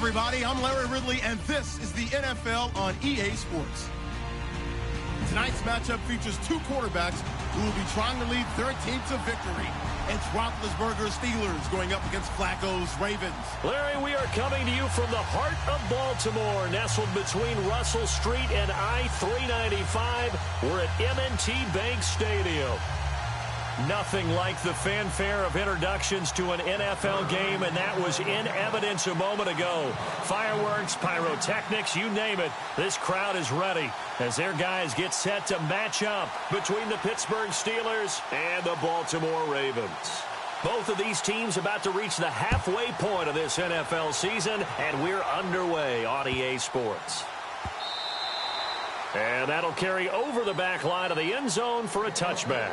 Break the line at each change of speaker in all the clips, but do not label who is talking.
everybody. I'm Larry Ridley, and this is the NFL on EA Sports. Tonight's matchup features two quarterbacks who will be trying to lead their team to victory. It's Roethlisberger's Steelers going up against Flacco's Ravens.
Larry, we are coming to you from the heart of Baltimore, nestled between Russell Street and I-395. We're at M&T Bank Stadium. Nothing like the fanfare of introductions to an NFL game, and that was in evidence a moment ago. Fireworks, pyrotechnics, you name it. This crowd is ready as their guys get set to match up between the Pittsburgh Steelers and the Baltimore Ravens. Both of these teams about to reach the halfway point of this NFL season, and we're underway on EA Sports. And that'll carry over the back line of the end zone for a touchback.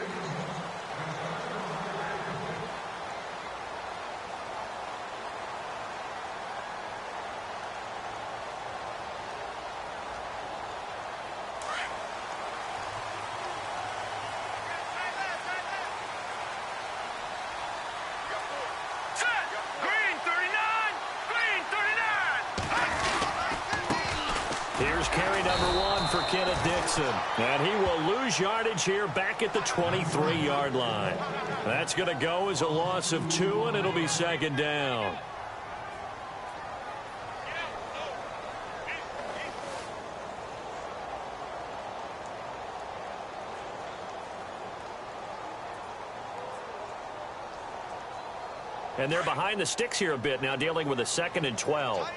Here's carry number 1 for Kenneth Dixon. And he will lose yardage here back at the 23-yard line. That's going to go as a loss of 2, and it'll be second down. And they're behind the sticks here a bit now, dealing with a 2nd and 12.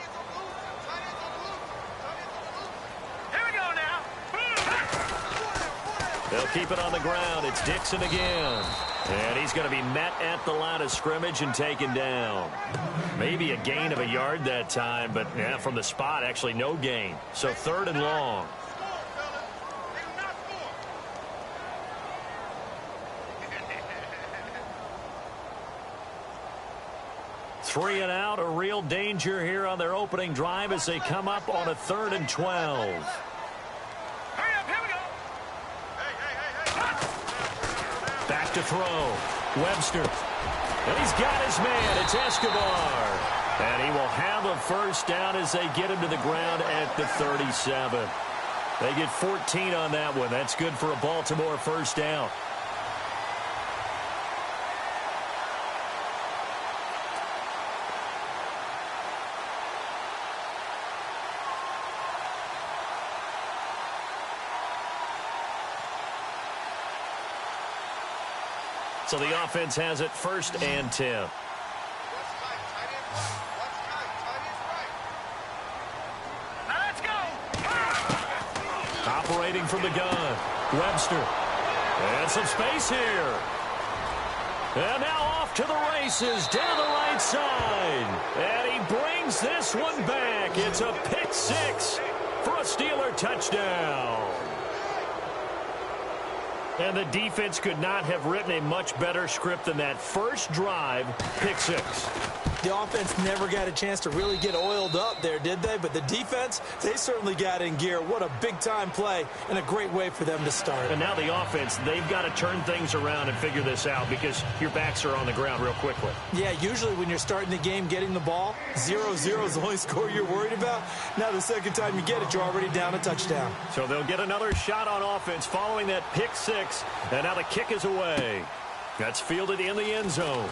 They'll keep it on the ground. It's Dixon again. And he's going to be met at the line of scrimmage and taken down. Maybe a gain of a yard that time, but yeah, from the spot, actually no gain. So 3rd and long. Three and out, a real danger here on their opening drive as they come up on a 3rd and 12. Back to throw. Webster. And he's got his man. It's Escobar. And he will have a first down as they get him to the ground at the 37. They get 14 on that one. That's good for a Baltimore first down. So the offense has it 1st and 10.
Let's go.
Operating from the gun. Webster. And some space here. And now off to the races down the right side. And he brings this one back. It's a pick 6 for a Steeler touchdown. And the defense could not have written a much better script than that first drive, pick 6.
The offense never got a chance to really get oiled up there, did they? But the defense, they certainly got in gear. What a big-time play and a great way for them to start.
And now the offense, they've got to turn things around and figure this out because your backs are on the ground real quickly.
Yeah, usually when you're starting the game getting the ball, 0-0 is the only score you're worried about. Now the second time you get it, you're already down a touchdown.
So they'll get another shot on offense following that pick 6. And now the kick is away. That's fielded in the end zone.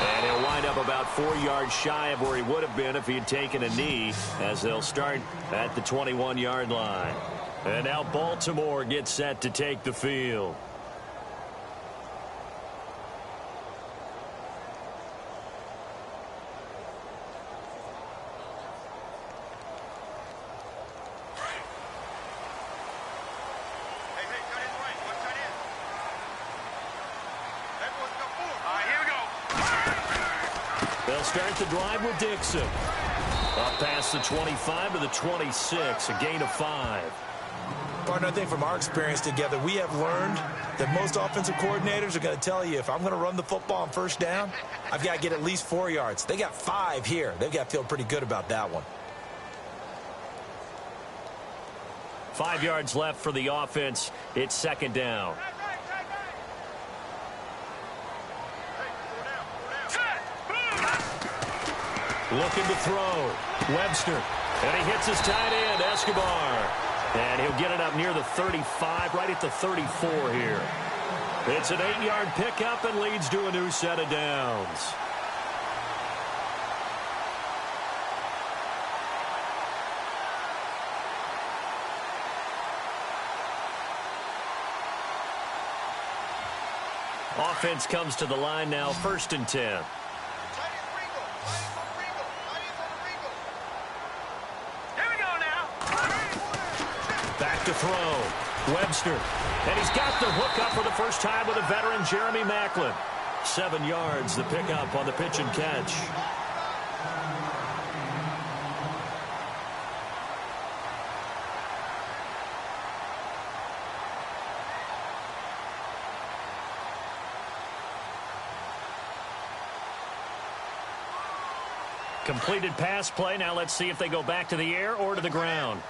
And he'll wind up about 4 yards shy of where he would have been if he had taken a knee, as they'll start at the 21-yard line. And now Baltimore gets set to take the field. Start the drive with Dixon. Up past the 25 to the 26, a gain of 5.
Partner, I think from our experience together, we have learned that most offensive coordinators are going to tell you, if I'm going to run the football on first down, I've got to get at least 4 yards. They got 5 here. They've got to feel pretty good about that one.
5 yards left for the offense. It's second down. Looking to throw. Webster. And he hits his tight end, Escobar. And he'll get it up near the 35, right at the 34 here. It's an 8-yard pickup and leads to a new set of downs. Offense comes to the line now, 1st and 10. Back to throw. Webster. And he's got the hook up for the first time with a veteran, Jeremy Maclin. 7 yards, the pickup on the pitch and catch. Completed pass play. Now let's see if they go back to the air or to the ground.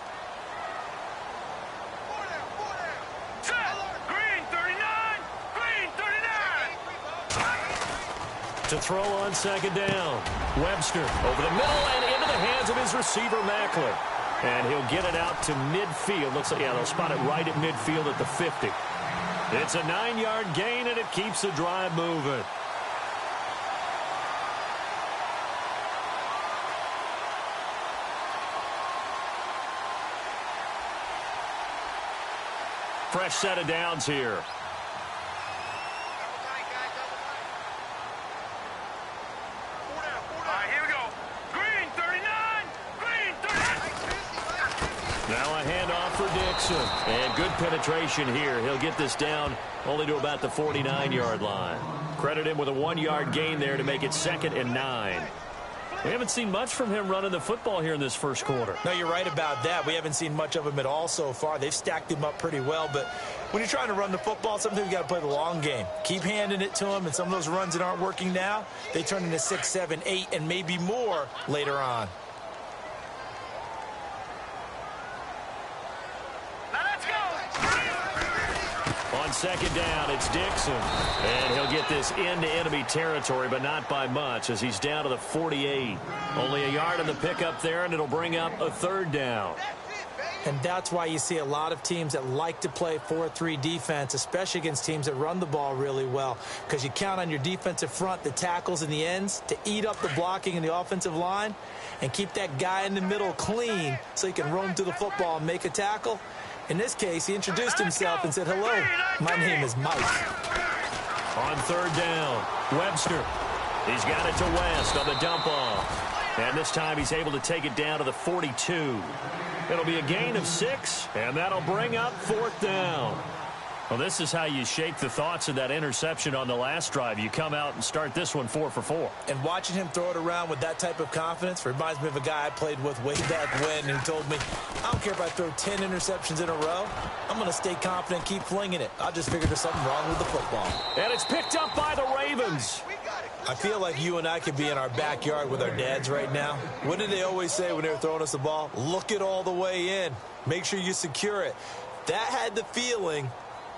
To throw on 2nd down. Webster over the middle and into the hands of his receiver, Maclin. And he'll get it out to midfield. Looks like, yeah, they'll spot it right at midfield at the 50. It's a 9-yard gain, and it keeps the drive moving. Fresh set of downs here. Now a handoff for Dixon. And good penetration here. He'll get this down only to about the 49-yard line. Credit him with a 1-yard gain there to make it 2nd and 9. We haven't seen much from him running the football here in this first quarter.
No, you're right about that. We haven't seen much of him at all so far. They've stacked him up pretty well. But when you're trying to run the football, sometimes you got to play the long game. Keep handing it to him. And some of those runs that aren't working now, they turn into 6, 7, 8, and maybe more later on.
On 2nd down, it's Dixon. And he'll get this into enemy territory, but not by much as he's down to the 48. Only a yard in the pickup there, and it'll bring up a 3rd down.
And that's why you see a lot of teams that like to play 4-3 defense, especially against teams that run the ball really well, because you count on your defensive front, the tackles and the ends, to eat up the blocking in the offensive line and keep that guy in the middle clean so he can roam to the football and make a tackle. In this case, he introduced himself and said, "Hello, my name is Mike."
On 3rd down, Webster. He's got it to West on the dump off. And this time he's able to take it down to the 42. It'll be a gain of 6, and that'll bring up 4th down. Well, this is how you shake the thoughts of that interception on the last drive. You come out and start this one 4 for 4.
And watching him throw it around with that type of confidence reminds me of a guy I played with way back when who told me, "I don't care if I throw 10 interceptions in a row. I'm going to stay confident, keep flinging it. I just figured there's something wrong with the football."
And it's picked up by the Ravens.
I feel like you and I could be in our backyard with our dads right now. What did they always say when they were throwing us the ball? Look it all the way in. Make sure you secure it. That had the feeling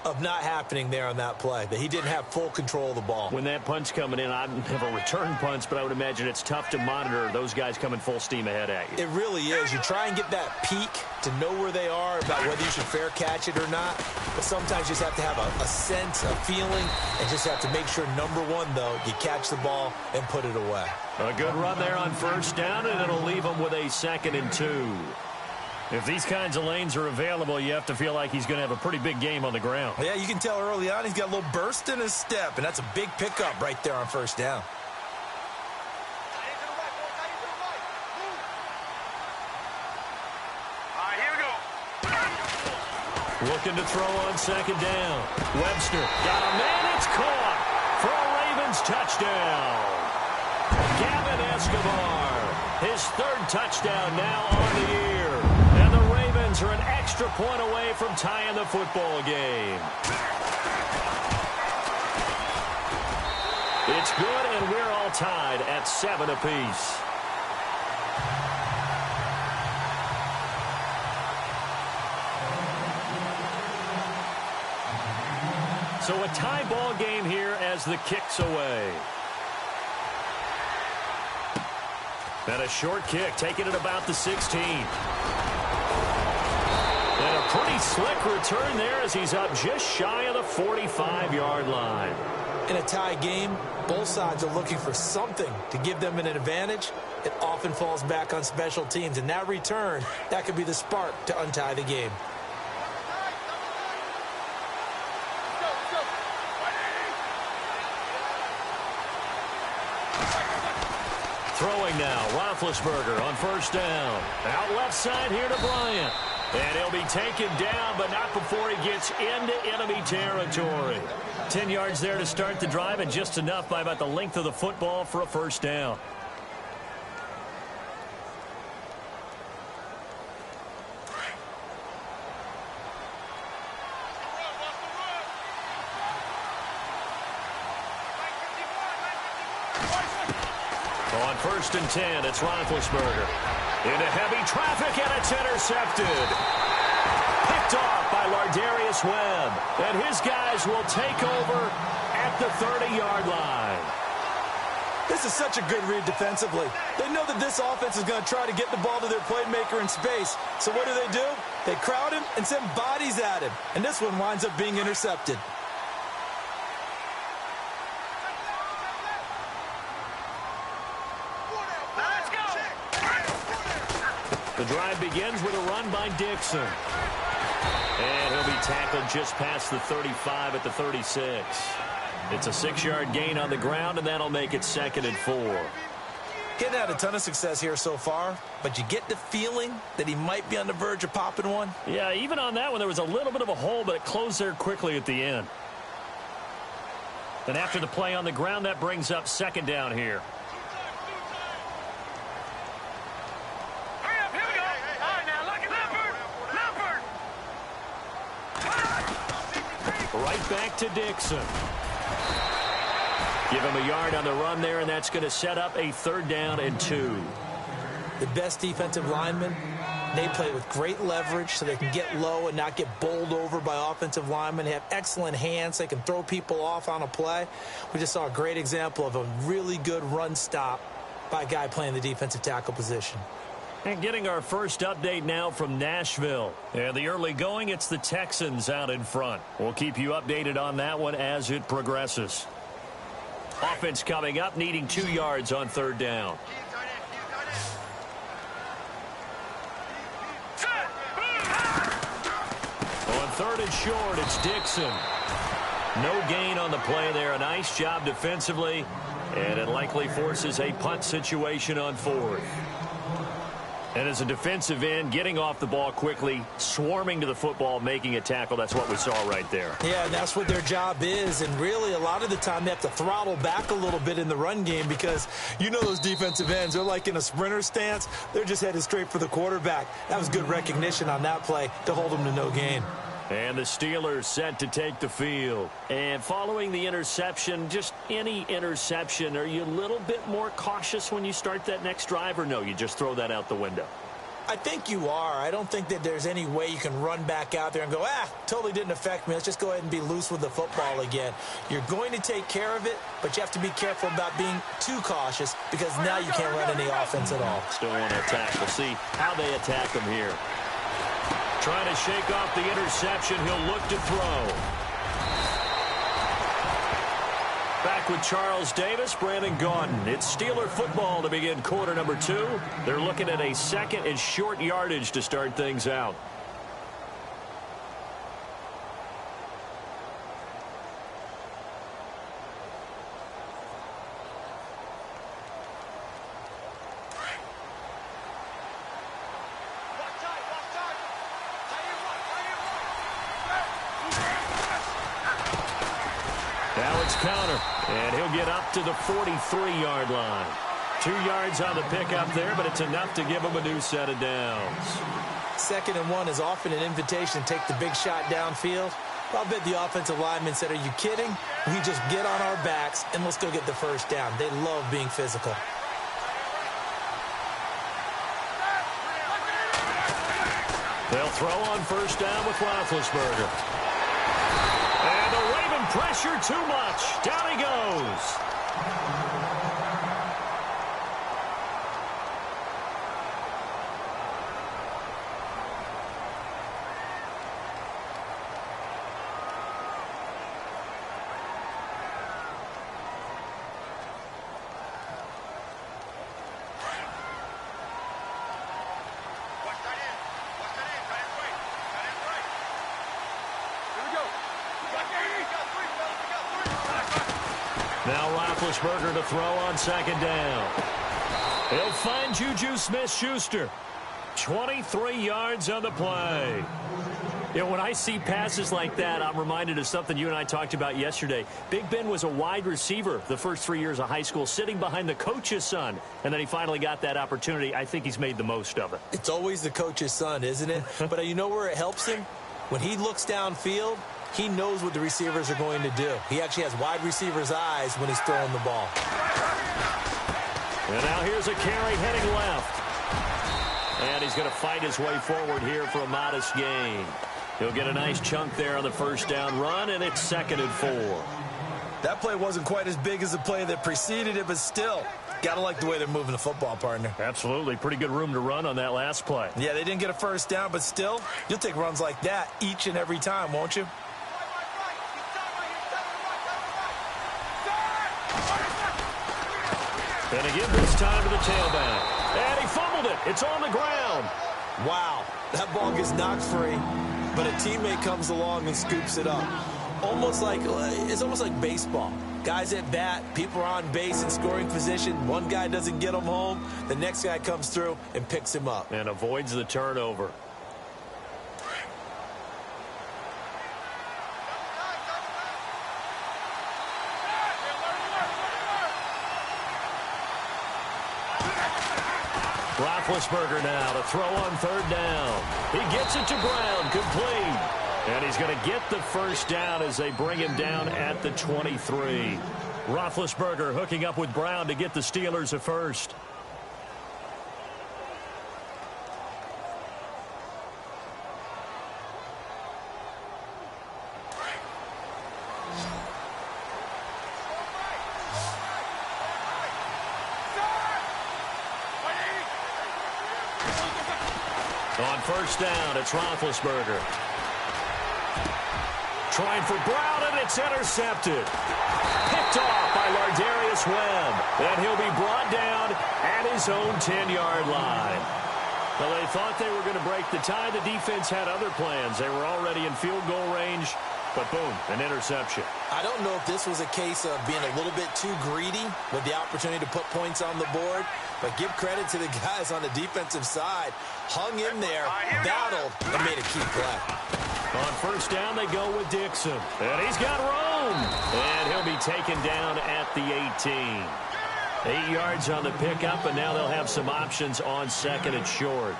of not happening there on that play, that he didn't have full control of the ball.
When that punch coming in, I have a return punch, but I would imagine it's tough to monitor those guys coming full steam ahead at you.
It really is. You try and get that peek to know where they are, about whether you should fair catch it or not, but sometimes you just have to have a sense, a feeling, and just have to make sure, number one, though, you catch the ball and put it away.
A good run there on 1st down, and it'll leave him with a 2nd and 2. If these kinds of lanes are available, you have to feel like he's going to have a pretty big game on the ground.
Yeah, you can tell early on he's got a little burst in his step, and that's a big pickup right there on 1st down.
All right, here we go.
Looking to throw on 2nd down. Webster got a man. It's caught for a Ravens touchdown. Gavin Escobar, his 3rd touchdown now on the year. And the Ravens are an extra point away from tying the football game. It's good, and we're all tied at 7 apiece. So a tie ball game here as the kick's away. And a short kick, taking it about the 16. And a pretty slick return there as he's up just shy of the 45-yard line.
In a tie game, both sides are looking for something to give them an advantage. It often falls back on special teams. And that return, that could be the spark to untie the game.
Throwing now, Roethlisberger on first down. Out left side here to Bryant. And he'll be taken down, but not before he gets into enemy territory. 10 yards there to start the drive, and just enough by about the length of the football for a first down. On first and 10, it's Roethlisberger. Into heavy traffic, and it's intercepted. Picked off by Lardarius Webb. And his guys will take over at the 30-yard line.
This is such a good read defensively. They know that this offense is going to try to get the ball to their playmaker in space. So what do? They crowd him and send bodies at him. And this one winds up being intercepted.
The drive begins with a run by Dixon. And he'll be tackled just past the 35 at the 36. It's a 6-yard gain on the ground, and that'll make it 2nd and 4.
Getting had a ton of success here so far, but you get the feeling that he might be on the verge of popping one.
Yeah, even on that one, there was a little bit of a hole, but it closed there quickly at the end. And after the play on the ground, that brings up 2nd down here. Right back to Dixon. Give him a yard on the run there, and that's going to set up a 3rd down and 2.
The best defensive linemen, they play with great leverage so they can get low and not get bowled over by offensive linemen. They have excellent hands. They can throw people off on a play. We just saw a great example of a really good run stop by a guy playing the defensive tackle position.
And getting our first update now from Nashville. And the early going, it's the Texans out in front. We'll keep you updated on that one as it progresses. Offense coming up, needing 2 yards on 3rd down. On 3rd and short, it's Dixon. No gain on the play there. A nice job defensively. And it likely forces a punt situation on 4th. And as a defensive end, getting off the ball quickly, swarming to the football, making a tackle, that's what we saw right there.
Yeah, and that's what their job is. And really, a lot of the time, they have to throttle back a little bit in the run game because you know those defensive ends, they're like in a sprinter stance. They're just headed straight for the quarterback. That was good recognition on that play to hold them to no gain.
And the Steelers set to take the field. And following the interception, just any interception, are you a little bit more cautious when you start that next drive, or no, you just throw that out the window?
I think you are. I don't think that there's any way you can run back out there and go, totally didn't affect me. Let's just go ahead and be loose with the football again. You're going to take care of it, but you have to be careful about being too cautious because now you can't run any offense at all.
Still want to attack. We'll see how they attack them here. Trying to shake off the interception. He'll look to throw. Back with Charles Davis, Brandon Gaudin. It's Steeler football to begin quarter number 2. They're looking at a 2nd and short yardage to start things out. Now it's counter, and he'll get up to the 43-yard line. 2 yards on the pickup there, but it's enough to give him a new set of downs.
2nd and 1 is often an invitation to take the big shot downfield. I'll bet the offensive lineman said, are you kidding? We just get on our backs, and let's go get the first down. They love being physical.
They'll throw on first down with Roethlisberger. And the Raven pressure too much. Down he goes. Now Roethlisberger to throw on second down. He'll find Juju Smith-Schuster. 23 yards on the play. You know, when I see passes like that, I'm reminded of something you and I talked about yesterday. Big Ben was a wide receiver the first 3 years of high school, sitting behind the coach's son, and then he finally got that opportunity. I think he's made the most of it.
It's always the coach's son, isn't it? But you know where it helps him? When he looks downfield, he knows what the receivers are going to do. He actually has wide receivers' eyes when he's throwing the ball.
And now here's a carry heading left. And he's going to fight his way forward here for a modest gain. He'll get a nice chunk there on the first down run, and it's 2nd and 4.
That play wasn't quite as big as the play that preceded it, but still, gotta like the way they're moving the football, partner.
Absolutely. Pretty good room to run on that last play.
Yeah, they didn't get a first down, but still, you'll take runs like that each and every time, won't you?
And again, this time to the tailback. And he fumbled it. It's on the ground.
Wow, that ball gets knocked free, but a teammate comes along and scoops it up. It's almost like baseball. Guys at bat, people are on base in scoring position. One guy doesn't get him home. The next guy comes through and picks him up.
And avoids the turnover. Roethlisberger now to throw on 3rd down. He gets it to Brown, complete. And he's going to get the first down as they bring him down at the 23. Roethlisberger hooking up with Brown to get the Steelers a first. On first down, it's Roethlisberger. Trying for Brown, and it's intercepted. Picked off by Lardarius Webb. And he'll be brought down at his own 10-yard line. Well, they thought they were going to break the tie. The defense had other plans. They were already in field goal range, but boom, an interception.
I don't know if this was a case of being a little bit too greedy with the opportunity to put points on the board, but give credit to the guys on the defensive side. Hung in there, battled, and made a key play.
On first down, they go with Dixon. And he's got room. And he'll be taken down at the 18. 8 yards on the pickup, and now they'll have some options on 2nd and short.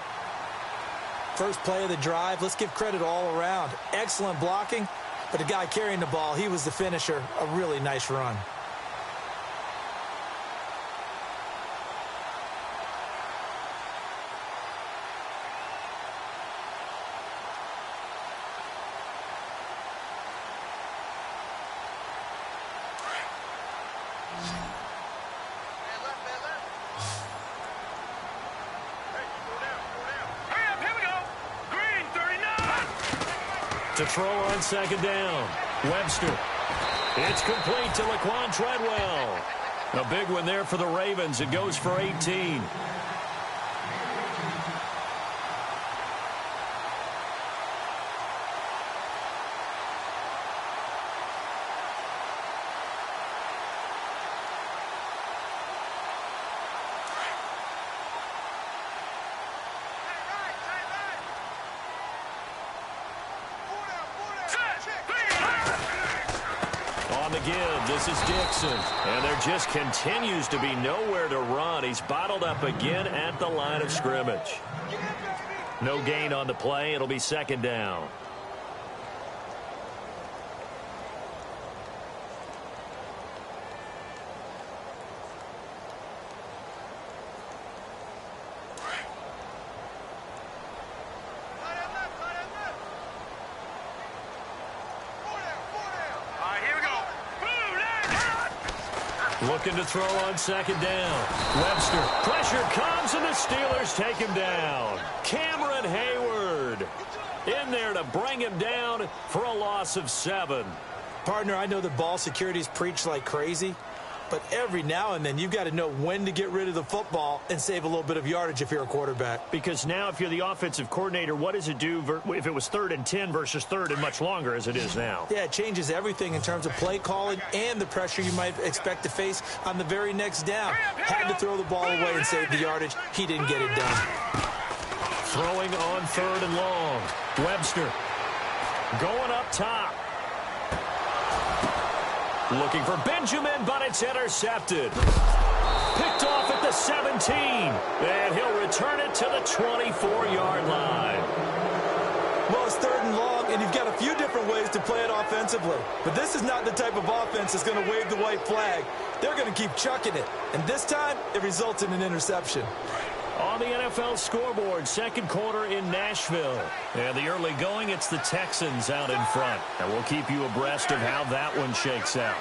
First play of the drive, let's give credit all around. Excellent blocking, but the guy carrying the ball, he was the finisher. A really nice run.
To throw on 2nd down. Webster. It's complete to Laquan Treadwell. A big one there for the Ravens. It goes for 18. This is Dixon, and there just continues to be nowhere to run. He's bottled up again at the line of scrimmage. No gain on the play. It'll be 2nd down. Looking to throw on 2nd down. Webster. Pressure comes, and the Steelers take him down. Cameron Hayward in there to bring him down for a loss of 7.
Partner, I know that ball security is preached like crazy, But every now and then, you've got to know when to get rid of the football and save a little bit of yardage if you're a quarterback.
Because now if you're the offensive coordinator, what does it do if it was 3rd and 10 versus 3rd and much longer as it is now?
Yeah, it changes everything in terms of play calling and the pressure you might expect to face on the very next down. Had to throw the ball away and save the yardage. He didn't get it done.
Throwing on 3rd and long. Webster going up top. Looking for Benjamin, but it's intercepted. Picked off at the 17. And he'll return it to the 24-yard line.
Well, it's 3rd and long, and you've got a few different ways to play it offensively. But this is not the type of offense that's going to wave the white flag. They're going to keep chucking it. And this time, it results in an interception.
On the NFL scoreboard, 2nd quarter in Nashville. And the early going, it's the Texans out in front. And we'll keep you abreast of how that one shakes out.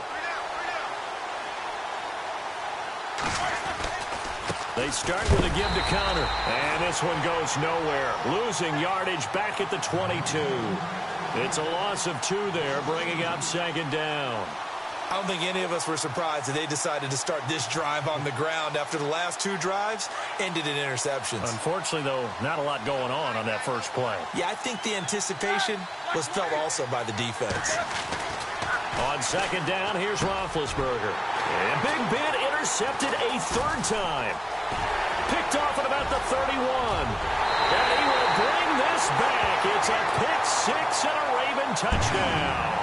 They start with a give to counter. And this one goes nowhere. Losing yardage back at the 22. It's a loss of 2 there, bringing up 2nd down.
I don't think any of us were surprised that they decided to start this drive on the ground after the last 2 drives ended in interceptions.
Unfortunately, though, not a lot going on that first play.
Yeah, I think the anticipation was felt also by the defense.
On 2nd down, here's Roethlisberger. And Big Ben intercepted a 3rd time. Picked off at about the 31. And he will bring this back. It's a pick 6 and a Raven touchdown.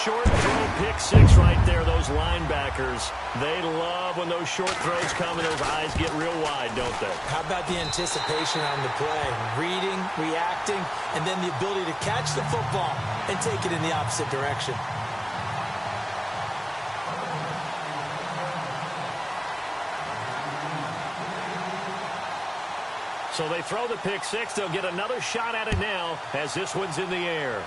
Short throw, pick 6 right there. Those linebackers, they love when those short throws come and those eyes get real wide, don't they?
How about the anticipation on the play? Reading, reacting, and then the ability to catch the football and take it in the opposite direction.
So they throw the pick 6. They'll get another shot at it now as this one's in the air.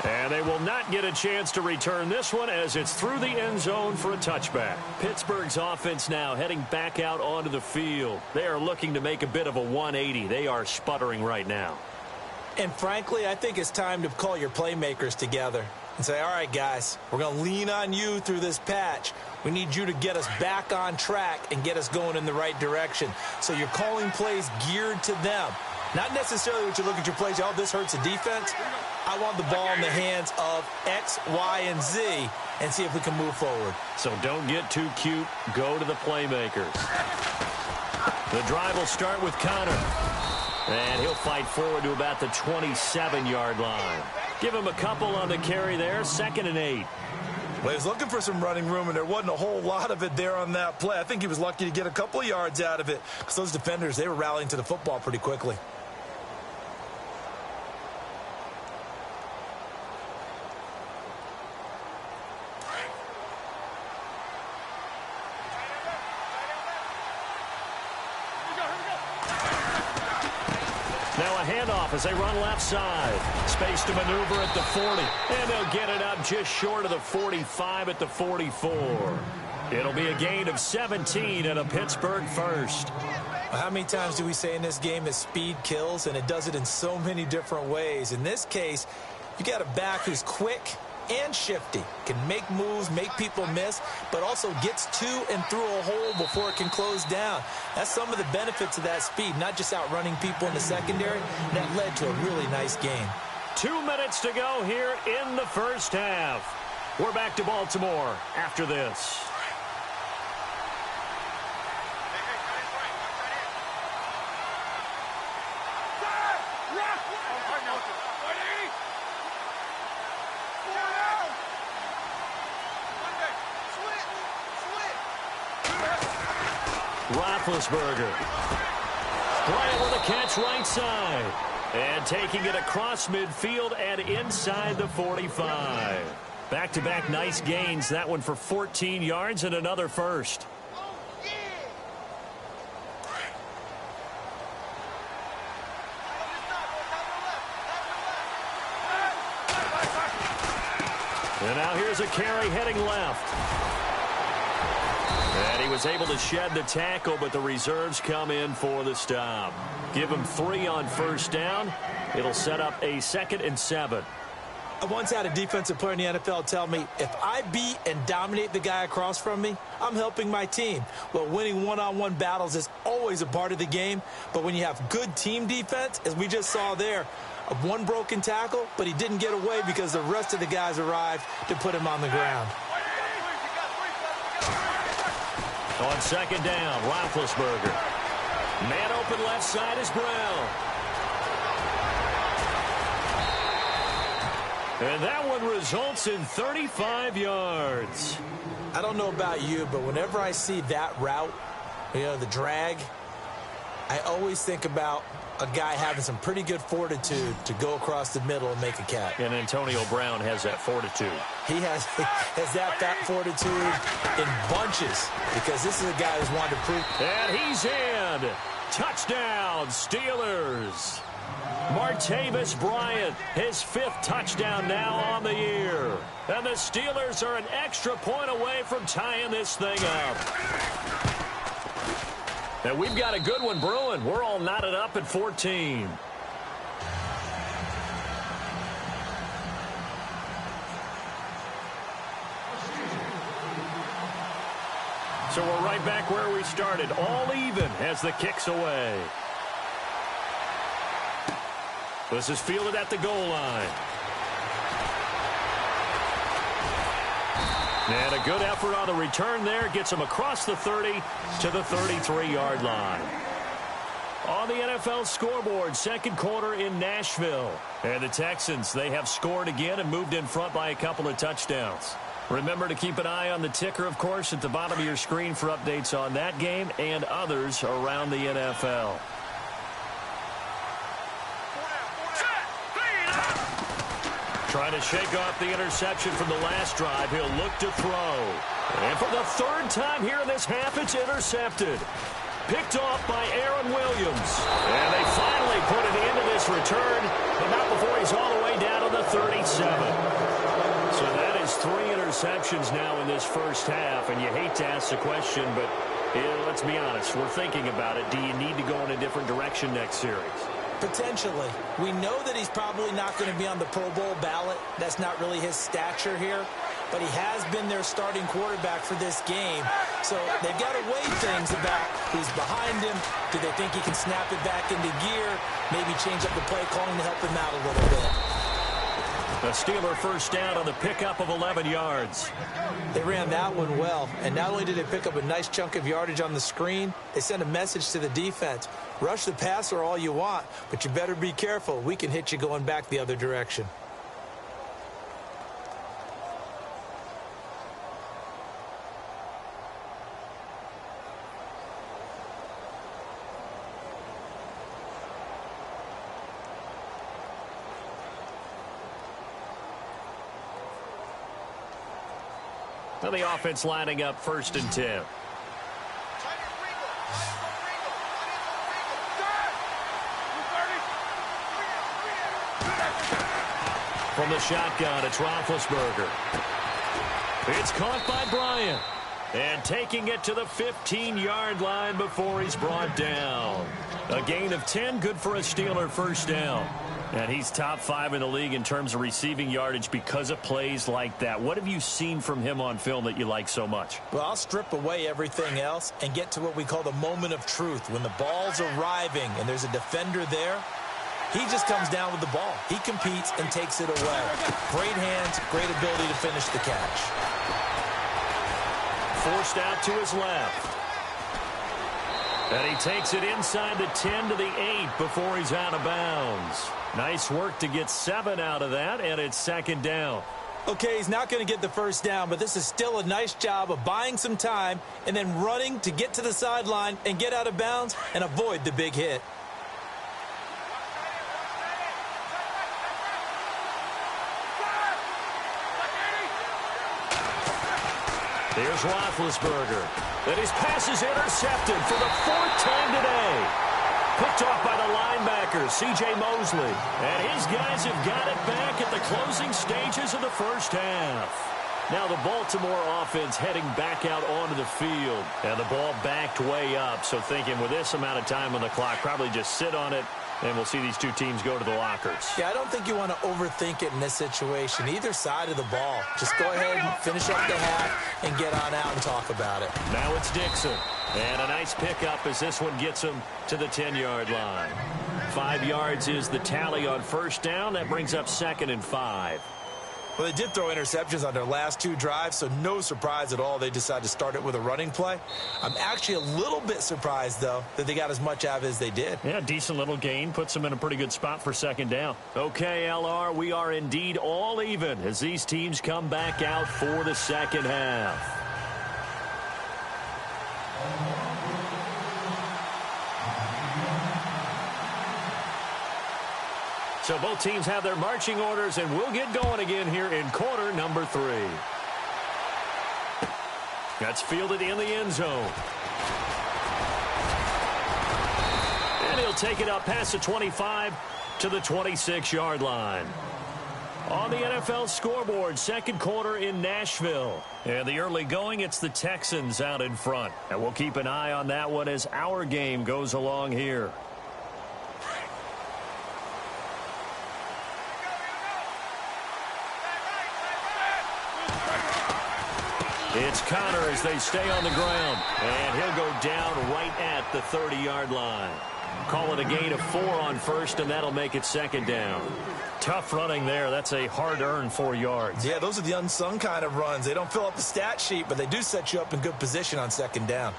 And they will not get a chance to return this one as it's through the end zone for a touchback. Pittsburgh's offense now heading back out onto the field. They are looking to make a bit of a 180. They are sputtering right now.
And frankly, I think it's time to call your playmakers together and say, all right, guys, we're going to lean on you through this patch. We need you to get us back on track and get us going in the right direction. So you're calling plays geared to them. Not necessarily what you look at your plays, oh, this hurts the defense. I want the ball in the hands of X, Y, and Z and see if we can move forward.
So don't get too cute. Go to the playmakers. The drive will start with Connor. And he'll fight forward to about the 27-yard line. Give him a couple on the carry there. 2nd and 8.
Well, he was looking for some running room, and there wasn't a whole lot of it there on that play. I think he was lucky to get a couple of yards out of it because those defenders, they were rallying to the football pretty quickly.
Now a handoff as they run left side. Space to maneuver at the 40. And they'll get it up just short of the 45 at the 44. It'll be a gain of 17 and a Pittsburgh first.
How many times do we say in this game that speed kills, and it does it in so many different ways? In this case, you got a back who's quick and shifty, can make moves, make people miss, but also gets to and through a hole before it can close down. That's some of the benefits of that speed, not just outrunning people in the secondary. That led to a really nice game.
2 minutes to go here in the first half. We're back to Baltimore after this. Roethlisberger. Bryant with a catch right side. And taking it across midfield and inside the 45. Back-to-back nice gains. That one for 14 yards and another first. And now here's a carry heading left. And he was able to shed the tackle, but the reserves come in for the stop. Give him 3 on first down. It'll set up a 2nd and 7.
I once had a defensive player in the NFL tell me, if I beat and dominate the guy across from me, I'm helping my team. Well, winning one-on-one battles is always a part of the game, but when you have good team defense, as we just saw there, one broken tackle, but he didn't get away because the rest of the guys arrived to put him on the ground.
On second down, Roethlisberger. Man open left side is Brown. And that one results in 35 yards.
I don't know about you, but whenever I see that route, the drag, I always think about a guy having some pretty good fortitude to go across the middle and make a catch.
And Antonio Brown has that fortitude.
He has that fortitude in bunches because this is a guy who's wanted to prove.
And he's in. Touchdown, Steelers. Martavis Bryant, his 5th touchdown now on the year. And the Steelers are an extra point away from tying this thing up. And we've got a good one brewing. We're all knotted up at 14. So we're right back where we started, all even as the kick's away. This is fielded at the goal line. And a good effort on the return there. Gets him across the 30 to the 33-yard line. On the NFL scoreboard, second quarter in Nashville. And the Texans, they have scored again and moved in front by a couple of touchdowns. Remember to keep an eye on the ticker, of course, at the bottom of your screen for updates on that game and others around the NFL. Trying to shake off the interception from the last drive. He'll look to throw. And for the 3rd time here in this half, it's intercepted. Picked off by Aaron Williams. And they finally put an end to this return, but not before he's all the way down to the 37. So that is 3 interceptions now in this first half. And you hate to ask the question, but let's be honest. We're thinking about it. Do you need to go in a different direction next series?
Potentially. We know that he's probably not going to be on the Pro Bowl ballot. That's not really his stature here. But he has been their starting quarterback for this game. So they've got to weigh things about who's behind him. Do they think he can snap it back into gear? Maybe change up the play calling to help him out a little bit.
A Steeler first down on the pickup of 11 yards.
They ran that one well, and not only did they pick up a nice chunk of yardage on the screen, they sent a message to the defense. Rush the passer all you want, but you better be careful. We can hit you going back the other direction.
Now the offense lining up 1st and 10. From the shotgun, it's Roethlisberger. It's caught by Bryant. And taking it to the 15-yard line before he's brought down. A gain of 10, good for a Steeler first down. And he's top 5 in the league in terms of receiving yardage because of plays like that. What have you seen from him on film that you like so much?
Well, I'll strip away everything else and get to what we call the moment of truth. When the ball's arriving and there's a defender there, he just comes down with the ball. He competes and takes it away. Great hands, great ability to finish the catch.
Forced out to his left. And he takes it inside the 10 to the 8 before he's out of bounds. Nice work to get 7 out of that, and it's second down.
Okay, he's not going to get the first down, but this is still a nice job of buying some time and then running to get to the sideline and get out of bounds and avoid the big hit.
Here's Roethlisberger. And his pass is intercepted for the 4th time today. Picked off by the linebacker, C.J. Mosley. And his guys have got it back at the closing stages of the first half. Now the Baltimore offense heading back out onto the field. And the ball backed way up. So thinking with this amount of time on the clock, probably just sit on it And we'll see these two teams go to the lockers.
Yeah, I don't think you want to overthink it in this situation. Either side of the ball. Just go ahead and finish up the half and get on out and talk about it.
Now it's Dixon. And a nice pickup as this one gets him to the 10-yard line. 5 yards is the tally on first down. That brings up 2nd and 5.
Well, they did throw interceptions on their last 2 drives, so no surprise at all they decided to start it with a running play. I'm actually a little bit surprised, though, that they got as much out of it as they did.
Yeah, decent little gain. Puts them in a pretty good spot for 2nd down. Okay, LR, we are indeed all even as these teams come back out for the second half. So both teams have their marching orders, and we'll get going again here in quarter number 3. That's fielded in the end zone. And he'll take it up past the 25 to the 26-yard line. On the NFL scoreboard, second quarter in Nashville. And the early going, it's the Texans out in front. And we'll keep an eye on that one as our game goes along here. It's Connor as they stay on the ground. And he'll go down right at the 30-yard line. Call it a gain of 4 on first, and that'll make it 2nd down. Tough running there. That's a hard-earned 4 yards.
Yeah, those are the unsung kind of runs. They don't fill up the stat sheet, but they do set you up in good position on 2nd down.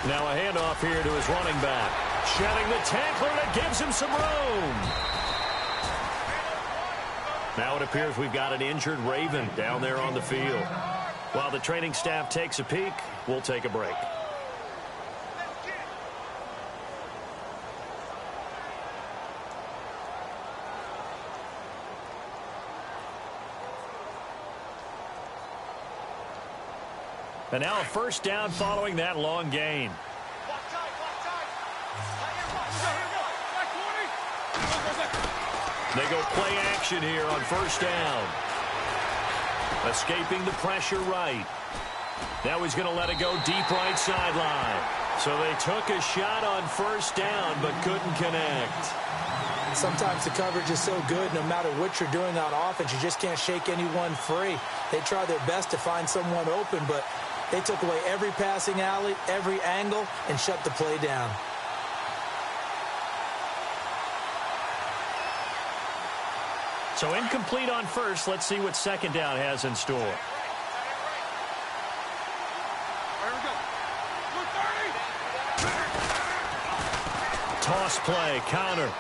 Now a handoff here to his running back. Shedding the tackler, that gives him some room. Now it appears we've got an injured Raven down there on the field. While the training staff takes a peek, we'll take a break. And now a first down following that long gain. They go play action here on first down. Escaping the pressure right. Now he's going to let it go deep right sideline. So they took a shot on first down but couldn't connect.
Sometimes the coverage is so good, no matter what you're doing on offense, you just can't shake anyone free. They try their best to find someone open, but they took away every passing alley, every angle, and shut the play down.
So incomplete on first. Let's see what 2nd down has in store. Toss play, counter.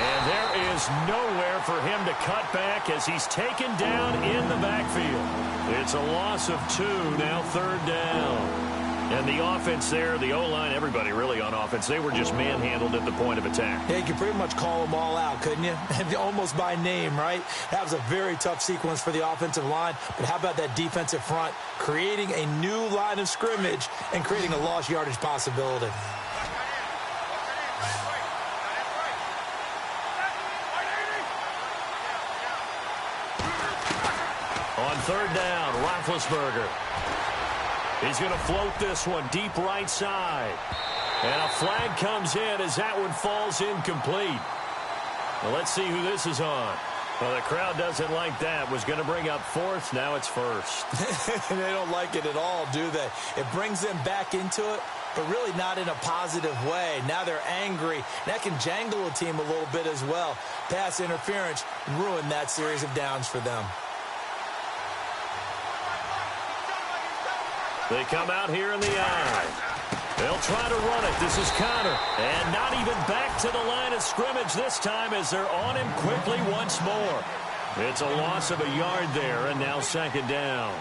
And there is nowhere for him to cut back as he's taken down in the backfield. It's a loss of 2, now 3rd down. And the offense there, the O-line, everybody really on offense, they were just manhandled at the point of attack.
Yeah, you could pretty much call them all out, couldn't you? Almost by name, right? That was a very tough sequence for the offensive line. But how about that defensive front creating a new line of scrimmage and creating a lost yardage possibility?
On 3rd down, Roethlisberger. He's going to float this one deep right side. And a flag comes in as that one falls incomplete. Well, let's see who this is on. Well, the crowd doesn't like that. Was going to bring up 4th. Now it's 1st.
They don't like it at all, do they? It brings them back into it, but really not in a positive way. Now they're angry. That can jangle a team a little bit as well. Pass interference ruined that series of downs for them.
They come out here in the eye. They'll try to run it. This is Connor. And not even back to the line of scrimmage this time as they're on him quickly once more. It's a loss of a yard there, and now 2nd down.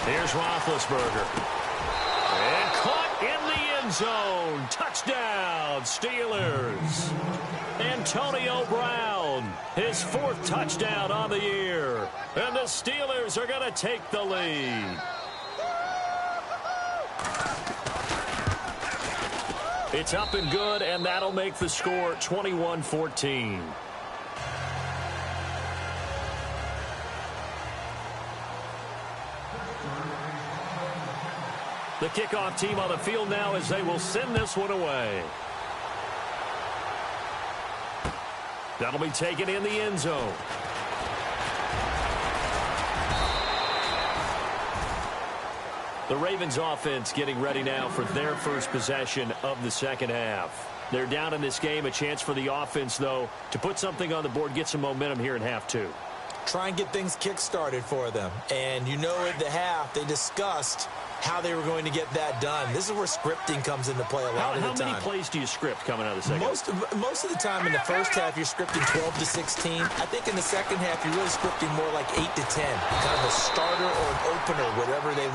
Here's Roethlisberger. And caught in the end end zone. Touchdown, Steelers. Antonio Brown, his 4th touchdown on the year. And the Steelers are going to take the lead. It's up and good, and that'll make the score 21-14. The kickoff team on the field now as they will send this one away. That'll be taken in the end zone. The Ravens offense getting ready now for their first possession of the second half. They're down in this game. A chance for the offense, though, to put something on the board, get some momentum here in half 2.
Try and get things kick-started for them. And you know at the half, they discussed how they were going to get that done. This is where scripting comes into play a lot of the time. How many
plays do you script coming out of the second half?
Most of the time in the first half, you're scripting 12 to 16. I think in the second half, you're really scripting more like 8 to 10. Kind of a starter or an opener,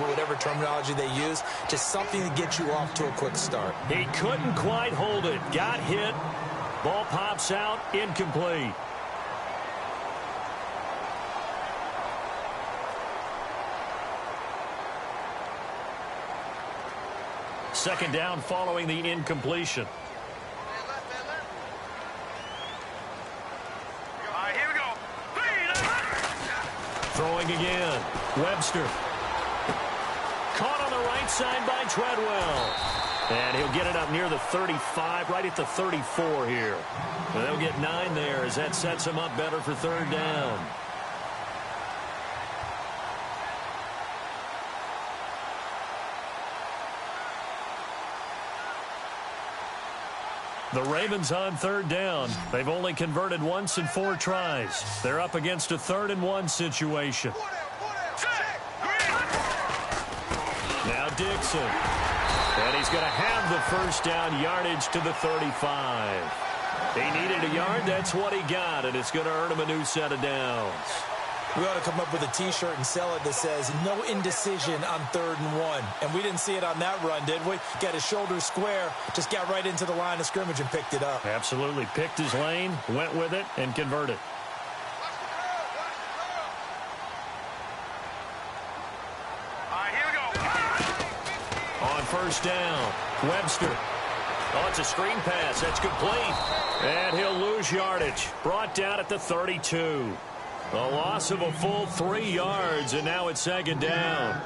whatever terminology they use. Just something to get you off to a quick start.
He couldn't quite hold it. Got hit. Ball pops out. Incomplete. Second down following the incompletion.
All right, here we go.
Throwing again. Webster. Caught on the right side by Treadwell. And he'll get it up near the 35, right at the 34 here. And they'll get 9 there as that sets him up better for third down. The Ravens on third down. They've only converted once in 4 tries. They're up against a 3rd and 1 situation. Now Dixon. And he's going to have the first down, yardage to the 35. He needed a yard. That's what he got, and it's going to earn him a new set of downs.
We ought to come up with a T-shirt and sell it that says, no indecision on 3rd and 1. And we didn't see it on that run, did we? Got his shoulders square, just got right into the line of scrimmage and picked it up.
Absolutely. Picked his lane, went with it, and converted.
All right, here we go.
On first down, Webster. Oh, it's a screen pass. That's complete. And he'll lose yardage. Brought down at the 32. A loss of a full 3 yards, and now it's second down.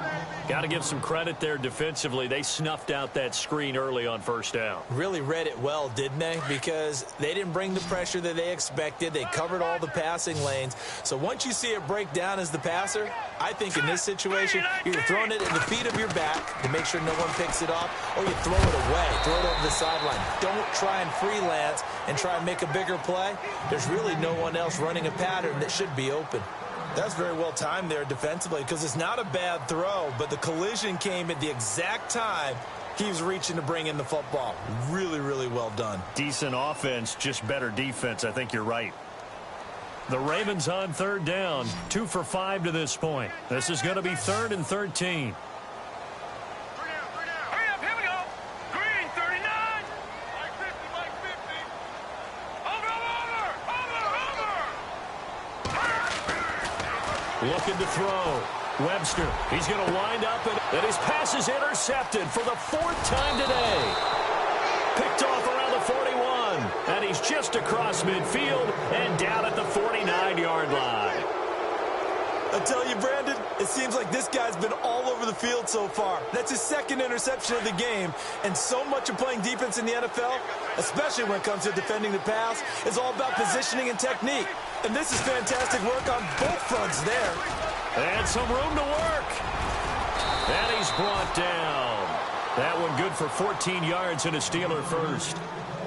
Got to give some credit there defensively. They snuffed out that screen early on first down.
Really read it well, didn't they? Because they didn't bring the pressure that they expected. They covered all the passing lanes. So once you see it break down as the passer, I think in this situation, you're throwing it at the feet of your back to make sure no one picks it off, or you throw it away, throw it over the sideline. Don't try and freelance and try and make a bigger play. There's really no one else running a pattern that should be open. That's very well timed there defensively because it's not a bad throw, but the collision came at the exact time he was reaching to bring in the football. Really, really well done.
Decent offense, just better defense. I think you're right. The Ravens on third down, 2 for 5 to this point. This is going to be 3rd and 13. Looking to throw. Webster, he's going to wind up, and his pass is intercepted for the 4th time today. Picked off around the 41, and he's just across midfield and down at the 49-yard line.
I tell you, Brandon, it seems like this guy's been all over the field so far. That's his 2nd interception of the game, and so much of playing defense in the NFL, especially when it comes to defending the pass, is all about positioning and technique. And this is fantastic work on both fronts there.
And some room to work. And he's brought down. That one good for 14 yards and a Steeler first.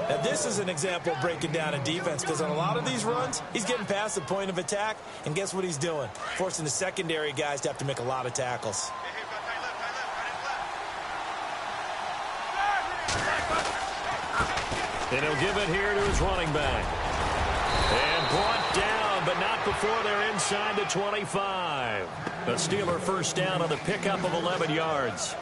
Now, this is an example of breaking down in defense because on a lot of these runs, he's getting past the point of attack, and guess what he's doing? Forcing the secondary guys to have to make a lot of tackles.
And he'll give it here to his running back. And brought down, but not before they're inside the 25. A Steeler first down on the pickup of 11 yards.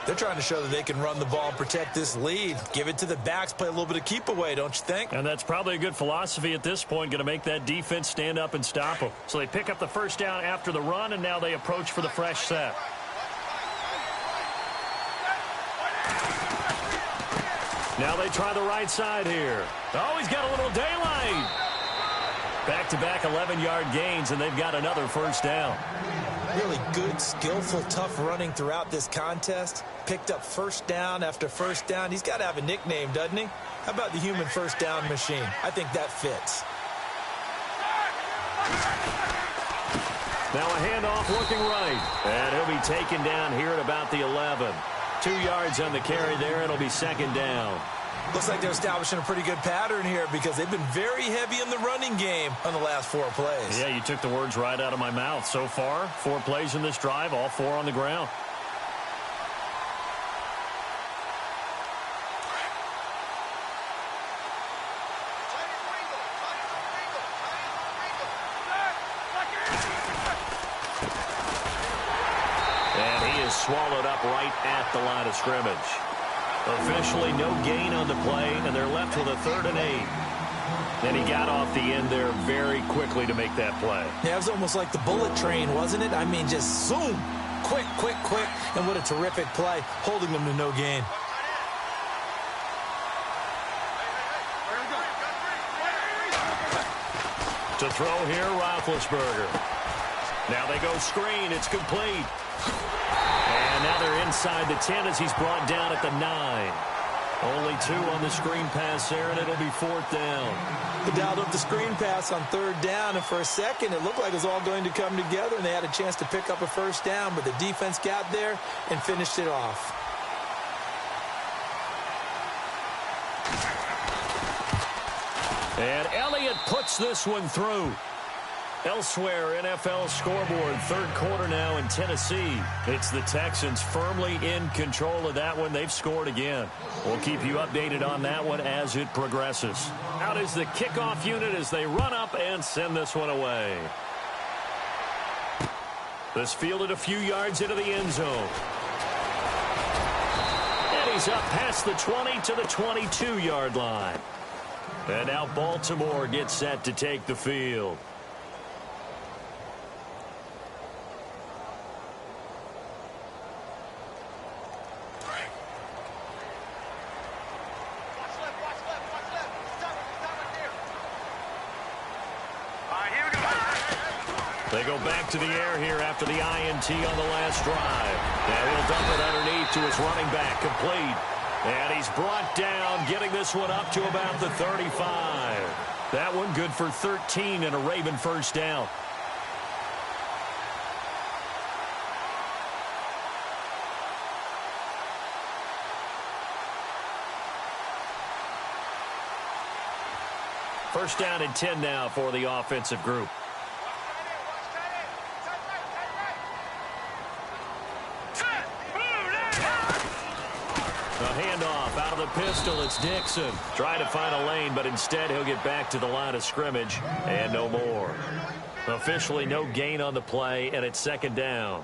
They're trying to show that they can run the ball and protect this lead. Give it to the backs, play a little bit of keep away, don't you think?
And that's probably a good philosophy at this point, going to make that defense stand up and stop them. So they pick up the first down after the run, and now they approach for the fresh set. Now they try the right side here. Oh, he's got a little daylight. Back-to-back 11-yard gains, and they've got another first down.
Really good, skillful, tough running throughout this contest. Picked up first down after first down. He's got to have a nickname, doesn't he? How about the human first down machine? I think that fits.
Now a handoff looking right. And he'll be taken down here at about the 11. 2 yards on the carry there. It'll be second down.
Looks like they're establishing a pretty good pattern here because they've been very heavy in the running game on the last 4 plays.
Yeah, you took the words right out of my mouth. So far, 4 plays in this drive, all 4 on the ground. And he is swallowed up right at the line of scrimmage. Officially no gain on the play, and they're left with a 3rd and 8. And he got off the end there very quickly to make that play.
Yeah, it was almost like the bullet train, wasn't it? I mean, just zoom, quick, quick, quick, and what a terrific play, holding them to no gain.
To throw here, Roethlisberger. Now they go screen. It's complete. And now they're inside the 10 as he's brought down at the 9. Only 2 on the screen pass there, and it'll be 4th down.
They dialed up the screen pass on 3rd down, and for a second it looked like it was all going to come together, and they had a chance to pick up a first down, but the defense got there and finished it off.
And Elliott puts this one through. Elsewhere, NFL scoreboard, 3rd quarter now in Tennessee. It's the Texans firmly in control of that one. They've scored again. We'll keep you updated on that one as it progresses. Out is the kickoff unit as they run up and send this one away. This fielded a few yards into the end zone. And he's up past the 20 to the 22-yard line. And now Baltimore gets set to take the field. They go back to the air here after the INT on the last drive. And he'll dump it underneath to his running back, complete. And he's brought down, getting this one up to about the 35. That one good for 13 and a Raven first down. First down and 10 now for the offensive group. Handoff out of the pistol. It's Dixon. Trying to find a lane, but instead he'll get back to the line of scrimmage and no more. Officially no gain on the play, and it's second down.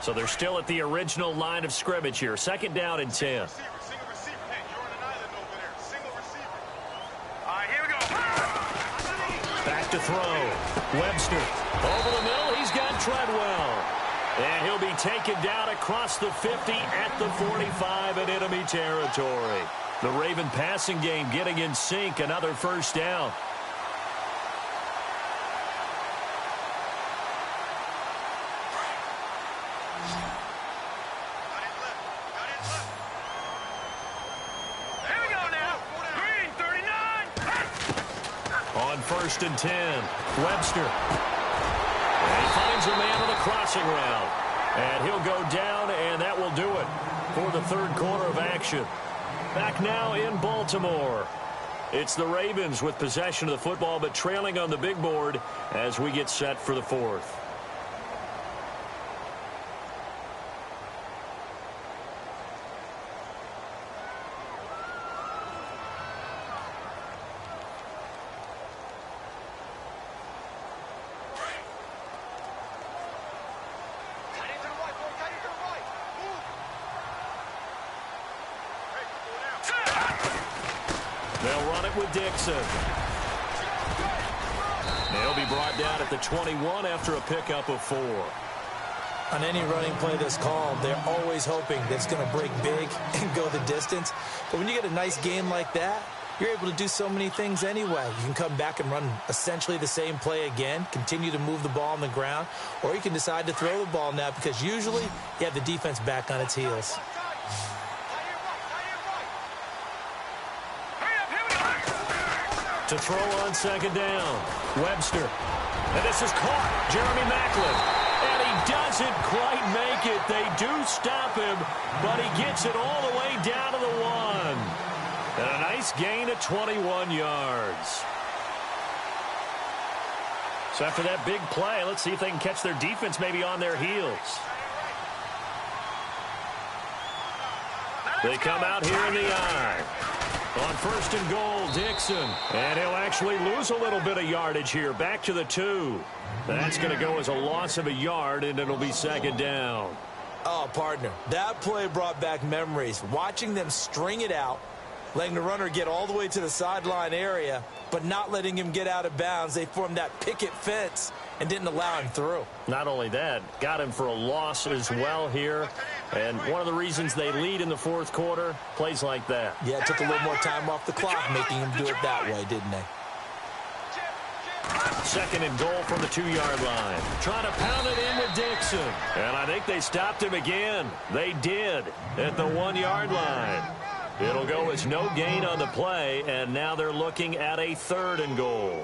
So they're still at the original line of scrimmage here. Second down and 10. Back to throw. Webster over the middle. He's got Treadwell. And he'll be taken down across the 50 at the 45 in enemy territory. The Raven passing game getting in sync. Another first down. First and 10. Webster. And he finds a man on the crossing route. And he'll go down, and that will do it for the 3rd quarter of action. Back now in Baltimore. It's the Ravens with possession of the football, but trailing on the big board as we get set for the 4th. They'll run it with Dixon. They'll be brought down at the 21 after a pickup of 4.
On any running play that's called, they're always hoping that it's going to break big and go the distance. But when you get a nice game like that, you're able to do so many things anyway. You can come back and run essentially the same play again, continue to move the ball on the ground, or you can decide to throw the ball now because usually you have the defense back on its heels.
To throw on second down, Webster. And this is caught, Jeremy Maclin. And he doesn't quite make it. They do stop him, but he gets it all the way down to the 1. And a nice gain of 21 yards. So after that big play, let's see if they can catch their defense maybe on their heels. They come out here in the I. On first and goal, Dixon. And he'll actually lose a little bit of yardage here. Back to the 2. That's going to go as a loss of a yard, and it'll be second down.
Oh, partner, that play brought back memories. Watching them string it out, letting the runner get all the way to the sideline area, but not letting him get out of bounds. They formed that picket fence and didn't allow him through.
Not only that, got him for a loss as well here. And one of the reasons they lead in the fourth quarter, plays like that.
Yeah, it took a little more time off the clock, making him do it that way, didn't they?
Second and goal from the 2-yard line. Trying to pound it in with Dixon. And I think they stopped him again. They did at the 1-yard line. It'll go as no gain on the play, and now they're looking at a 3rd and goal.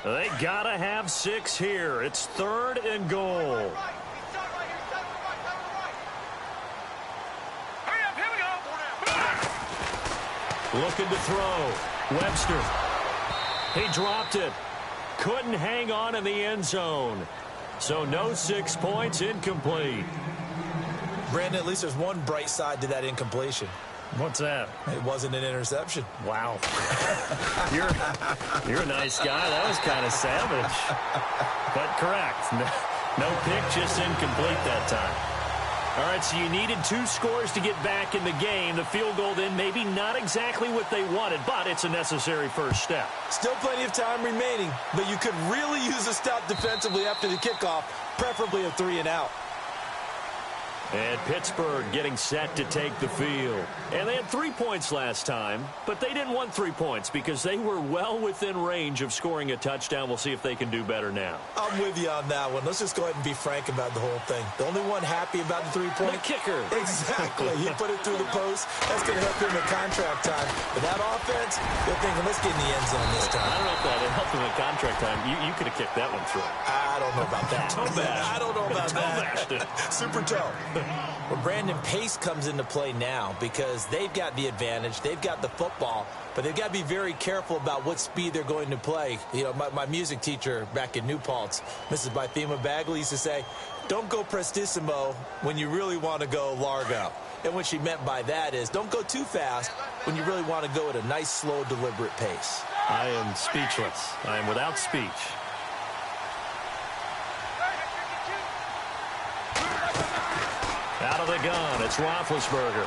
They gotta have 6 here. It's 3rd and goal. Looking to throw. Webster. He dropped it. Couldn't hang on in the end zone. So no 6 points, incomplete.
Brandon, at least there's one bright side to that incompletion.
What's that?
It wasn't an interception.
Wow. You're a nice guy. That was kind of savage. But correct. No pick, just incomplete that time. All right, so you needed 2 scores to get back in the game. The field goal then maybe not exactly what they wanted, but it's a necessary first step.
Still plenty of time remaining, but you could really use a stop defensively after the kickoff, preferably a 3-and-out.
And Pittsburgh getting set to take the field. And they had 3 points last time, but they didn't want 3 points because they were well within range of scoring a touchdown. We'll see if they can do better now.
I'm with you on that one. Let's just go ahead and be frank about the whole thing. The only one happy about the 3-point?
The kicker.
Exactly. He put it through the post. That's going to help him in contract time. But that offense, they're thinking, let's get in the end zone this time.
I don't know if that helped him in contract time. You could have kicked that one through.
I don't know about that. I don't know about that. Super toe. Well, Brandon, pace comes into play now because they've got the advantage. They've got the football, but they've got to be very careful about what speed they're going to play. You know, my music teacher back in New Paltz, Mrs. Bythema Bagley, used to say, don't go prestissimo when you really want to go largo. And what she meant by that is don't go too fast when you really want to go at a nice, slow, deliberate pace.
I am speechless. I am without speech. Out of the gun, it's Roethlisberger.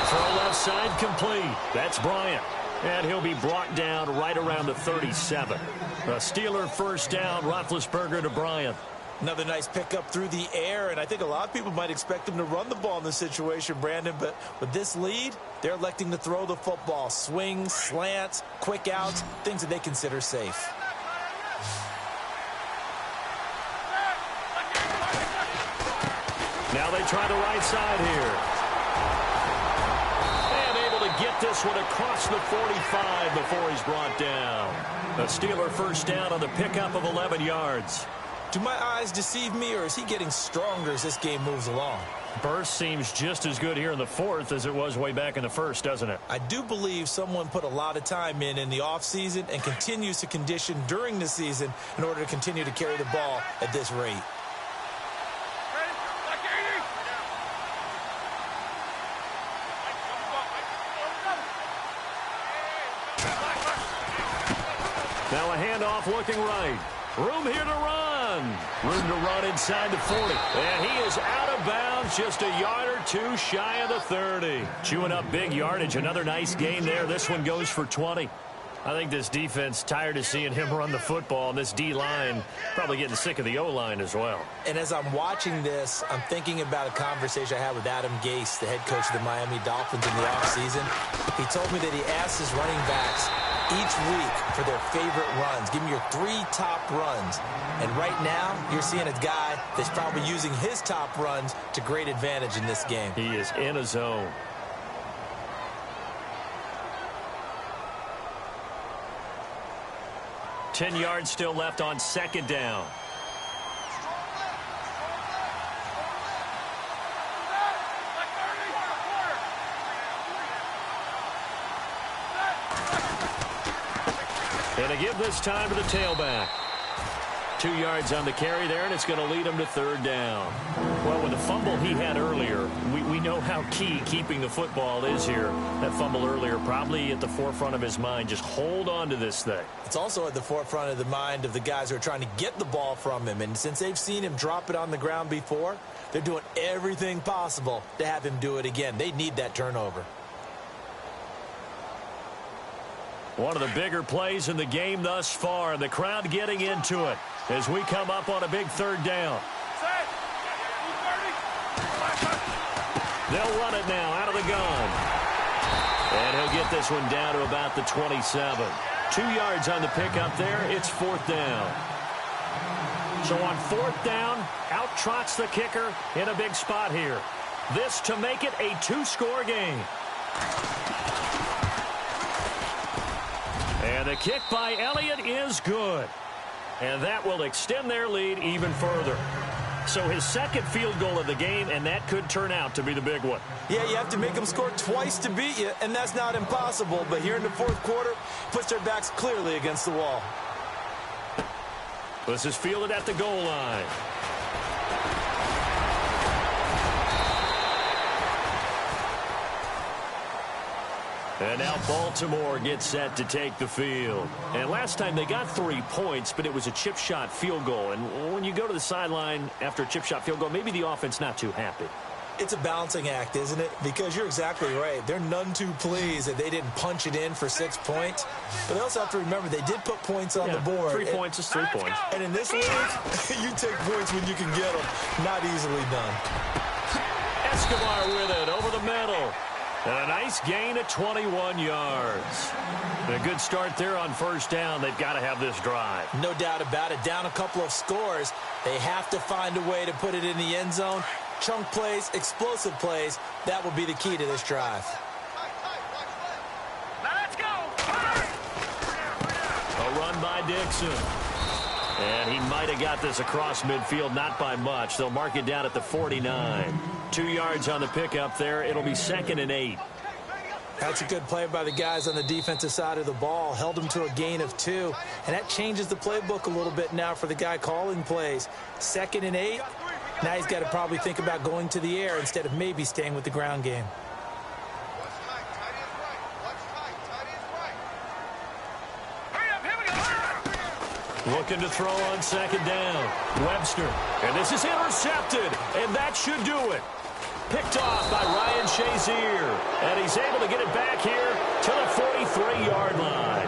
Throw left side complete. That's Bryant. And he'll be brought down right around the 37. A Steeler first down, Roethlisberger to Bryant.
Another nice pickup through the air, and I think a lot of people might expect him to run the ball in this situation, Brandon, but with this lead, they're electing to throw the football. Swings, slants, quick outs, things that they consider safe.
Now they try the right side here. And able to get this one across the 45 before he's brought down. A Steeler first down on the pickup of 11 yards.
Do my eyes deceive me, or is he getting stronger as this game moves along?
Burst seems just as good here in the fourth as it was way back in the first, doesn't it?
I do believe someone put a lot of time in the offseason and continues to condition during the season in order to continue to carry the ball at this rate.
Now a handoff looking right. Room here to run. run. Room to run inside the 40. And he is out of bounds, just a yard or two shy of the 30. Chewing up big yardage. Another nice gain there. This one goes for 20. I think this defense tired of seeing him run the football, and this D-line probably getting sick of the O-line as well.
And as I'm watching this, I'm thinking about a conversation I had with Adam Gase, the head coach of the Miami Dolphins in the offseason. He told me that he asked his running backs each week for their favorite runs. Give me your 3 top runs. And right now, you're seeing a guy that's probably using his top runs to great advantage in this game.
He is in a zone. Ten yards still left on second down. And to give this time to the tailback. 2 yards on the carry there, and it's going to lead him to third down. Well, with the fumble he had earlier, we know how key keeping the football is here. That fumble earlier probably at the forefront of his mind. Just hold on to this thing.
It's also at the forefront of the mind of the guys who are trying to get the ball from him. And since they've seen him drop it on the ground before, they're doing everything possible to have him do it again. They need that turnover.
One of the bigger plays in the game thus far. The crowd getting into it as we come up on a big third down. They'll run it now out of the gun. And he'll get this one down to about the 27. 2 yards on the pickup there. It's fourth down. So on fourth down, out trots the kicker in a big spot here. This to make it a 2-score game. And the kick by Elliott is good. And that will extend their lead even further. So his second field goal of the game, and that could turn out to be the big one.
Yeah, you have to make them score twice to beat you, and that's not impossible. But here in the fourth quarter, puts their backs clearly against the wall.
This is fielded at the goal line. And now Baltimore gets set to take the field. And last time they got 3 points, but it was a chip shot field goal. And when you go to the sideline after a chip shot field goal, maybe the offense not too happy.
It's a balancing act, isn't it? Because you're exactly right. They're none too pleased that they didn't punch it in for 6 points. But they also have to remember they did put points on the board.
3 points is 3 points.
And in this league, you take points when you can get them. Not easily done.
Escobar with it over the middle. And a nice gain at 21 yards. And a good start there on first down. They've got to have this drive.
No doubt about it. Down a couple of scores. They have to find a way to put it in the end zone. Chunk plays, explosive plays. That will be the key to this drive.
Let's go.
A run by Dixon. And he might have got this across midfield, not by much. They'll mark it down at the 49. 2 yards on the pickup there. It'll be 2nd and 8.
That's a good play by the guys on the defensive side of the ball. Held them to a gain of 2. And that changes the playbook a little bit now for the guy calling plays. 2nd and 8. Now he's got to probably think about going to the air instead of maybe staying with the ground game.
Looking to throw on second down. Webster. And this is intercepted. And that should do it. Picked off by Ryan Shazier. And he's able to get it back here to the 43-yard line.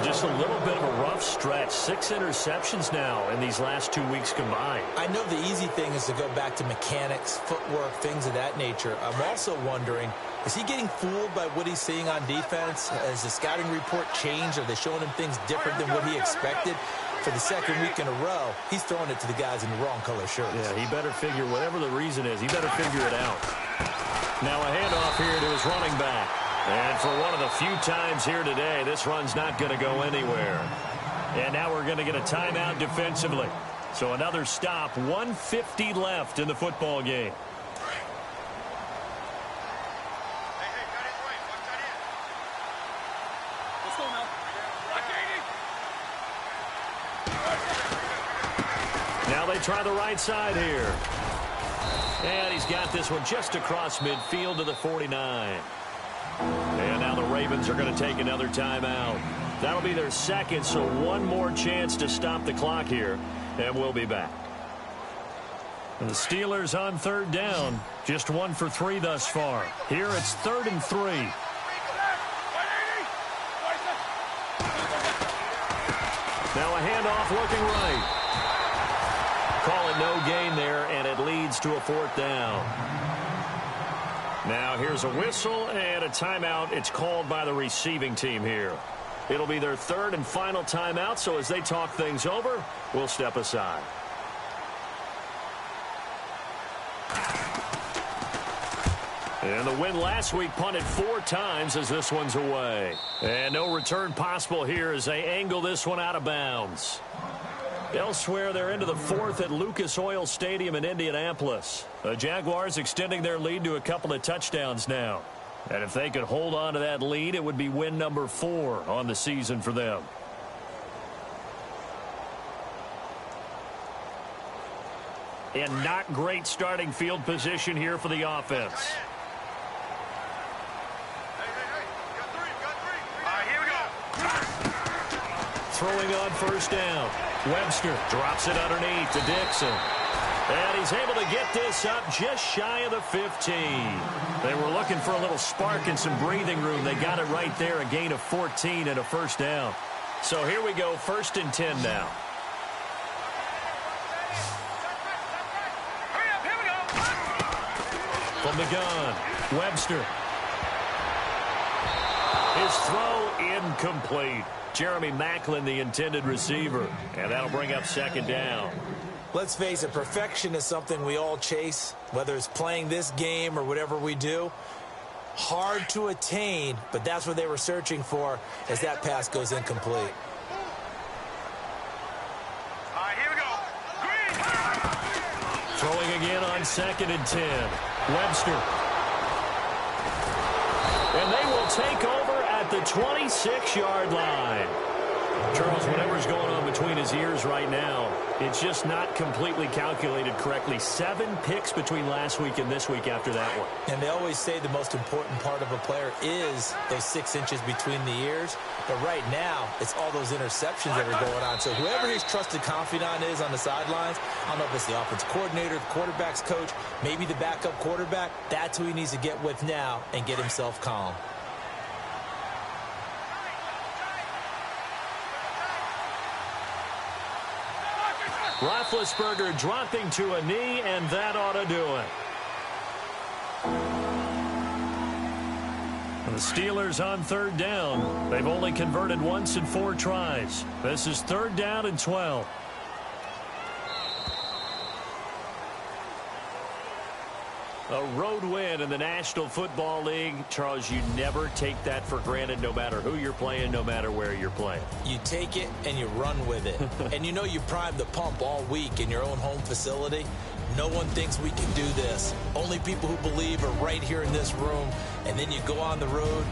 Just a little bit of a rough stretch. 6 interceptions now in these last 2 weeks combined.
I know the easy thing is to go back to mechanics, footwork, things of that nature. I'm also wondering, is he getting fooled by what he's seeing on defense? Has the scouting report changed? Are they showing him things different than what he expected? For the second week in a row, he's throwing it to the guys in the wrong color shirts.
Yeah, he better figure, whatever the reason is, he better figure it out. Now a handoff here to his running back. And for one of the few times here today, this run's not going to go anywhere. And now we're going to get a timeout defensively. So another stop, 1:50 left in the football game. Now they try the right side here. And he's got this one just across midfield to the 49. And now the Ravens are going to take another timeout. That'll be their second, so one more chance to stop the clock here. and we'll be back. And the Steelers on third down, just 1 for 3 thus far. Here it's 3rd and 3. Now a handoff looking right. Call it no gain there, and it leads to a 4th down. Now here's a whistle and a timeout. It's called by the receiving team here. It'll be their 3rd and final timeout, so as they talk things over, we'll step aside. And the win last week punted 4 times as this one's away. And no return possible here as they angle this one out of bounds. Elsewhere, they're into the 4th at Lucas Oil Stadium in Indianapolis. The Jaguars extending their lead to a couple of touchdowns now. And if they could hold on to that lead, it would be win number 4 on the season for them. And not great starting field position here for the offense. Throwing on 1st down. Webster drops it underneath to Dixon. And he's able to get this up just shy of the 15. They were looking for a little spark and some breathing room. They got it right there, a gain of 14 and a 1st down. So here we go, 1st and 10 now. From the gun, Webster. His throw incomplete. Jeremy Maclin, the intended receiver. And that'll bring up 2nd down.
Let's face it, perfection is something we all chase, whether it's playing this game or whatever we do. Hard to attain, but that's what they were searching for as that pass goes incomplete.
Here we go. Green.
Throwing again on 2nd and 10. Webster. And they will take over at the 26-yard line. Charles, whatever's going on between his ears right now, it's just not completely calculated correctly. 7 picks between last week and this week after that one.
And they always say the most important part of a player is those 6 inches between the ears. But right now, it's all those interceptions that are going on. So whoever his trusted confidant is on the sidelines, I don't know if it's the offense coordinator, the quarterback's coach, maybe the backup quarterback, that's who he needs to get with now and get himself calm.
Roethlisberger dropping to a knee, and that ought to do it. And the Steelers on 3rd down. They've only converted once in 4 tries. This is 3rd down and 12. A road win in the National Football League. Charles, you never take that for granted no matter who you're playing, no matter where you're playing.
You take it and you run with it. And you know you primed the pump all week in your own home facility. No one thinks we can do this. Only people who believe are right here in this room. And then you go on the road.